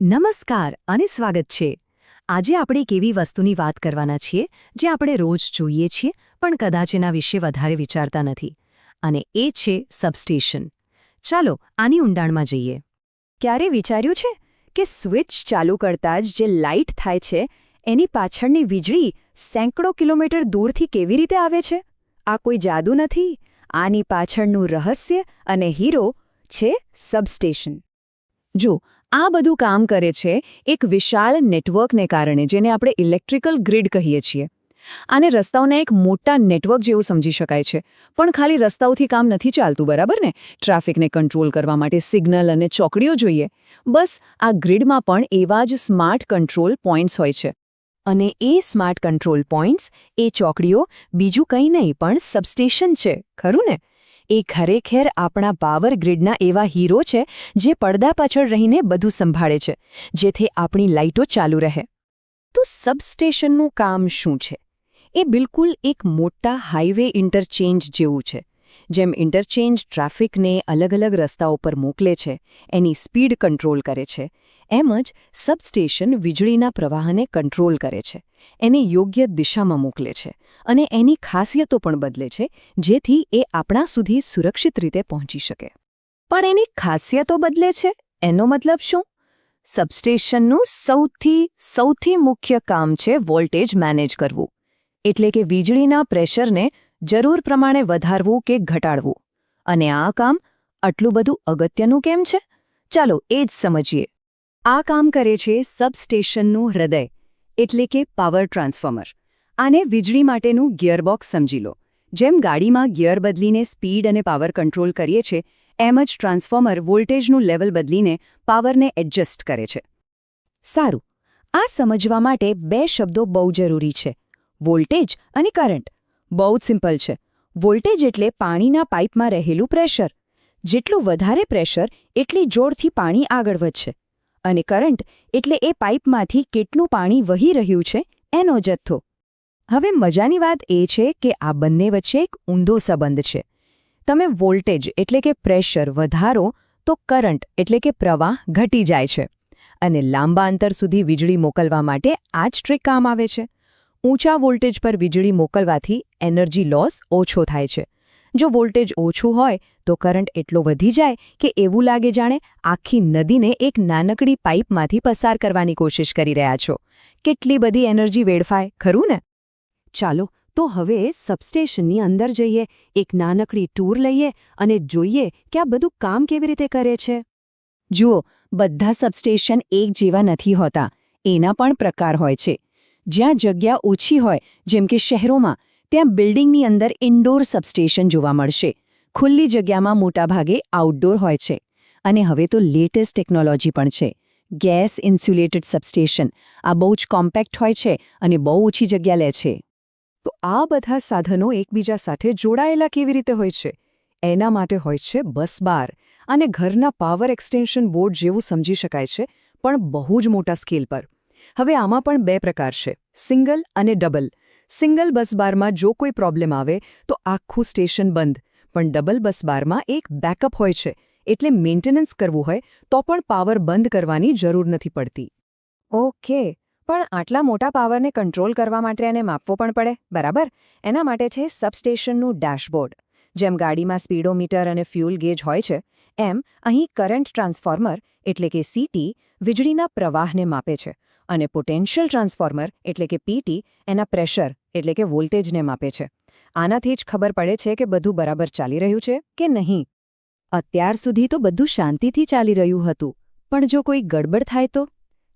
નમસ્કાર અને સ્વાગત છે. આજે આપણે એક એવી વસ્તુની વાત કરવાના છીએ જે આપણે રોજ જોઈએ છીએ પણ કદાચ એના વિશે વધારે વિચારતા નથી, અને એ છે સબસ્ટેશન. ચાલો આની ઊંડાણમાં જઈએ. ક્યારે વિચાર્યું છે કે સ્વિચ ચાલુ કરતાં જ જે લાઇટ થાય છે એની પાછળની વીજળી સેંકડો કિલોમીટર દૂરથી કેવી રીતે આવે છે? આ કોઈ જાદુ નથી. આની પાછળનું રહસ્ય અને હીરો છે સબસ્ટેશન. જો આ બધું કામ કરે છે એક વિશાળ નેટવર્કને કારણે, જેને આપણે ઇલેક્ટ્રિકલ ગ્રીડ કહીએ છીએ. આને રસ્તાઓના એક મોટા નેટવર્ક જેવું સમજી શકાય છે. પણ ખાલી રસ્તાઓથી કામ નથી ચાલતું, બરાબર ને? ટ્રાફિકને કંટ્રોલ કરવા માટે સિગ્નલ અને ચોકડીઓ જોઈએ. બસ આ ગ્રીડમાં પણ એવા જ સ્માર્ટ કંટ્રોલ પોઇન્ટ્સ હોય છે. અને એ સ્માર્ટ કંટ્રોલ પોઇન્ટ્સ, એ ચોકડીઓ બીજું કંઈ નહીં પણ સબસ્ટેશન છે, ખરું ને? એ ખરેખર આપણા પાવર ગ્રીડના એવા હીરો છે જે પડદા પાછળ રહીને બધું સંભાળે છે, જેથી આપણી લાઇટો ચાલુ રહે. તો સબસ્ટેશનનું કામ શું છે? એ બિલકુલ એક મોટા હાઇવે ઇન્ટરચેન્જ જેવું છે. જેમ ઇન્ટરચેન્જ ટ્રાફિકને અલગ અલગ રસ્તાઓ પર મોકલે છે, એની સ્પીડ કંટ્રોલ કરે છે, એમ જ સબસ્ટેશન વીજળીના પ્રવાહને કંટ્રોલ કરે છે, એને યોગ્ય દિશામાં મોકલે છે અને એની ખાસિયતો પણ બદલે છે, જેથી એ આપણા સુધી સુરક્ષિત રીતે પહોંચી શકે. પણ એની ખાસિયતો બદલે છે એનો મતલબ શું? સબસ્ટેશનનું સૌથી મુખ્ય કામ છે વોલ્ટેજ મેનેજ કરવું. એટલે કે વીજળીના પ્રેશરને જરૂર પ્રમાણે વધારવું કે ઘટાડવું. અને આ કામ આટલું બધું અગત્યનું કેમ છે? ચાલો એ જ સમજીએ. આ કામ કરે છે સબસ્ટેશનનું હૃદય, એટલે કે પાવર ટ્રાન્સફોર્મર. આને વીજળી માટેનું ગિયરબોક્સ સમજી લો. જેમ ગાડીમાં ગિયર બદલીને સ્પીડ અને પાવર કંટ્રોલ કરીએ છીએ, એમ જ ટ્રાન્સફોર્મર વોલ્ટેજનું લેવલ બદલીને પાવરને એડજસ્ટ કરે છે. સારું, આ સમજવા માટે બે શબ્દો બહુ જરૂરી છે: વોલ્ટેજ અને કરંટ. બહુ જ સિમ્પલ છે. વોલ્ટેજ એટલે પાણીના પાઇપમાં રહેલું પ્રેશર. જેટલું વધારે પ્રેશર એટલી જોરથી પાણી આગળ વધશે. અને કરંટ એટલે એ પાઇપમાંથી કેટલું પાણી વહી રહ્યું છે એનો જથ્થો. હવે મજાની વાત એ છે કે આ બંને વચ્ચે એક ઊંધો સંબંધ છે. તમે વોલ્ટેજ એટલે કે પ્રેશર વધારો તો કરંટ એટલે કે પ્રવાહ ઘટી જાય છે. અને લાંબા અંતર સુધી વીજળી મોકલવા માટે આ જ ટ્રીક કામ આવે છે. ઊંચા વોલ્ટેજ પર વીજળી મોકલવાથી એનર્જી લોસ ઓછો થાય છે. જો વોલ્ટેજ ઓછું હોય તો કરંટ એટલો વધી જાય કે એવું લાગે જાણે આખી નદીને એક નાનકડી પાઇપમાંથી પસાર કરવાની કોશિશ કરી રહ્યા છો. કેટલી બધી એનર્જી વેડફાય, ખરું ને? ચાલો તો હવે સબસ્ટેશનની અંદર જઈએ, એક નાનકડી ટૂર લઈએ અને જોઈએ કે આ બધું કામ કેવી રીતે કરે છે. જુઓ, બધા સબસ્ટેશન એક જેવા નથી હોતા. એના પણ પ્રકાર હોય છે. જ્યાં જગ્યા ઓછી હોય, જેમ કે શહેરોમાં, ત્યાં બિલ્ડિંગની અંદર ઇન્ડોર સબસ્ટેશન જોવા મળશે. ખુલ્લી જગ્યામાં મોટાભાગે આઉટડોર હોય છે. અને હવે તો લેટેસ્ટ ટેકનોલોજી પણ છે, ગેસ ઇન્સ્યુલેટેડ સબસ્ટેશન. આ બહુ જ કોમ્પેક્ટ હોય છે અને બહુ ઓછી જગ્યા લે છે. તો આ બધા સાધનો એકબીજા સાથે જોડાયેલા કેવી રીતે હોય છે? એના માટે હોય છે બસબાર. અને ઘરના પાવર એક્સટેન્શન બોર્ડ જેવું સમજી શકાય છે, પણ બહુ જ મોટા સ્કેલ પર. હવે આમાં પણ બે પ્રકાર છે: સિંગલ અને ડબલ. સિંગલ બસબારમાં જો કોઈ પ્રોબ્લેમ આવે તો આખું સ્ટેશન બંધ, પણ ડબલ બસબારમાં એક બેકઅપ હોય છે, એટલે મેન્ટેનન્સ કરવું હોય તો પણ પાવર બંધ કરવાની જરૂર નથી પડતી. ઓકે, પણ આટલા મોટા પાવરને કંટ્રોલ કરવા માટે એને માપવો પણ પડે, બરાબર? એના માટે છે સબસ્ટેશનનું ડેશબોર્ડ. જેમ ગાડીમાં સ્પીડોમીટર અને ફ્યુલ ગેજ હોય છે, એમ અહીં કરંટ ટ્રાન્સફોર્મર એટલે કે સીટી વીજળીના પ્રવાહને માપે છે, અને પોટેન્શિયલ ટ્રાન્સફોર્મર એટલે કે પીટી એના પ્રેશર એટલે કે વોલ્ટેજને માપે છે. આનાથી જ ખબર પડે છે કે બધું બરાબર ચાલી રહ્યું છે કે નહીં. અત્યાર સુધી તો બધું શાંતિથી ચાલી રહ્યું હતું, પણ જો કોઈ ગડબડ થાય તો?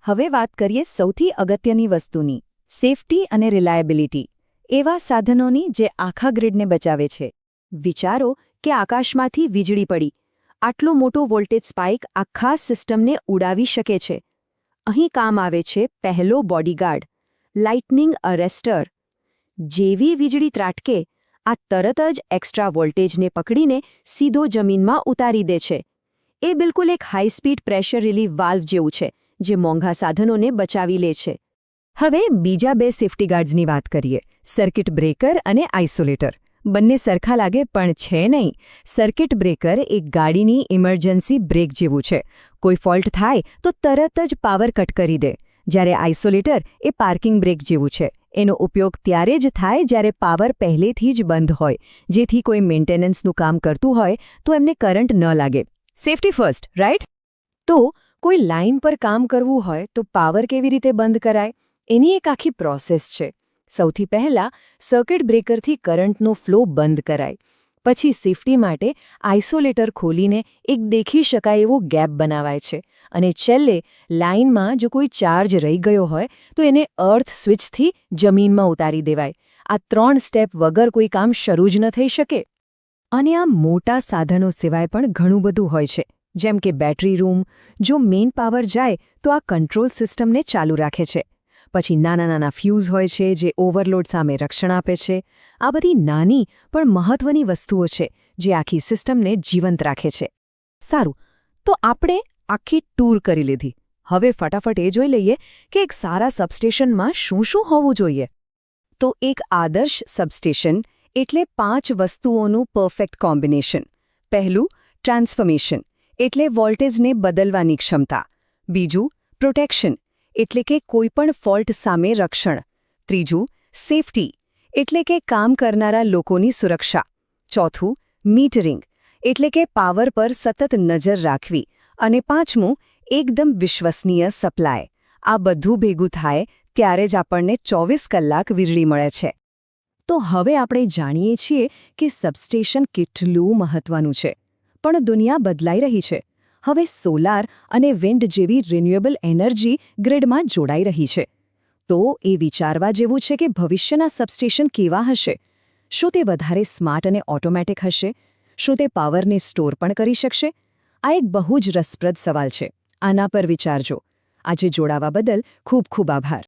હવે વાત કરીએ સૌથી અગત્યની વસ્તુની: સેફટી અને રિલાયબિલિટી. એવા સાધનોની જે આખા ગ્રીડને બચાવે છે. વિચારો કે આકાશમાંથી વીજળી પડી. આટલો મોટો વોલ્ટેજ સ્પાઇક આખા સિસ્ટમને ઉડાવી શકે છે. અહીં કામ આવે છે પહેલો બોડીગાર્ડ, લાઇટનિંગ અરેસ્ટર. જેવી વીજળી ત્રાટકે, આ તરત જ એક્સ્ટ્રા વોલ્ટેજને પકડીને સીધો જમીનમાં ઉતારી દે છે. એ બિલકુલ એક હાઈસ્પીડ પ્રેશર રિલીફ વાલ્વ જેવું છે, જે મોંઘા સાધનોને બચાવી લે છે. હવે બીજા બે સેફ્ટી ગાર્ડ્સની વાત કરીએ: સર્કિટ બ્રેકર અને આઇસોલેટર. બંને સરખા લાગે પણ છે નહીં. સર્કિટ બ્રેકર એક ગાડીની ઇમરજન્સી બ્રેક જેવું છે. કોઈ ફોલ્ટ થાય તો તરત જ પાવર કટ કરી દે. જ્યારે આઇસોલેટર એ પાર્કિંગ બ્રેક જેવું છે. એનો ઉપયોગ ત્યારે જ થાય જ્યારે પાવર પહેલેથી જ બંધ હોય, જેથી કોઈ મેન્ટેનન્સનું કામ કરતું હોય તો એમને કરંટ ન લાગે. Safety first, right? તો કોઈ લાઇન પર કામ કરવું હોય તો પાવર કેવી રીતે બંધ કરાય? એની એક આખી પ્રોસેસ છે. સૌથી પહેલાં સર્કિટ બ્રેકરથી કરંટનો ફ્લો બંધ કરાય. પછી સેફટી માટે આઇસોલેટર ખોલીને એક દેખી શકાય એવો ગેપ બનાવાય છે. અને છેલ્લે લાઇનમાં જો કોઈ ચાર્જ રહી ગયો હોય તો એને અર્થ સ્વિચથી જમીનમાં ઉતારી દેવાય. આ 3 સ્ટેપ વગર કોઈ કામ શરૂ જ ન થઈ શકે. અને આ મોટા સાધનો સિવાય પણ ઘણું બધું હોય છે, જેમ કે બેટરી રૂમ. જો મેઇન પાવર જાય તો આ કંટ્રોલ સિસ્ટમને ચાલુ રાખે છે. પછી નાના નાના ફ્યુઝ હોય છે જે ઓવરલોડ સામે રક્ષણ આપે છે. આ બધી નાની પણ મહત્વની વસ્તુઓ છે જે આખી સિસ્ટમને જીવંત રાખે છે. સારું, તો આપણે આખી ટૂર કરી લીધી. હવે ફટાફટ એ જોઈ લઈએ કે એક સારા સબસ્ટેશનમાં શું શું હોવું જોઈએ. તો એક આદર્શ સબસ્ટેશન એટલે 5 વસ્તુઓનું પરફેક્ટ કોમ્બિનેશન. પહેલું, ટ્રાન્સફોર્મેશન એટલે વોલ્ટેજને બદલવાની ક્ષમતા. બીજું, પ્રોટેક્શન એટલે કે કોઈપણ ફોલ્ટ સામે રક્ષણ. ત્રીજું, સેફટી એટલે કે કામ કરનારા લોકોની સુરક્ષા. ચોથું, મીટરિંગ એટલે કે પાવર પર સતત નજર રાખવી. અને પાંચમું, એકદમ વિશ્વસનીય સપ્લાય. આ બધું ભેગું થાય ત્યારે જ આપણને 24 કલાક વીજળી મળે છે. તો હવે આપણે જાણીએ છીએ કે સબસ્ટેશન કેટલું મહત્વનું છે. પણ દુનિયા બદલાઈ રહી છે. હવે સોલાર અને વિન્ડ જેવી રિન્યુએબલ એનર્જી ગ્રીડમાં જોડાઈ રહી છે. તો એ વિચારવા જેવું છે કે ભવિષ્યના સબસ્ટેશન કેવા હશે? શું તે વધારે સ્માર્ટ અને ઓટોમેટિક હશે? શું તે પાવરને સ્ટોર પણ કરી શકશે? આ એક બહુ જ રસપ્રદ સવાલ છે. આના પર વિચારજો. આજે જોડાવા બદલ ખૂબ ખૂબ આભાર.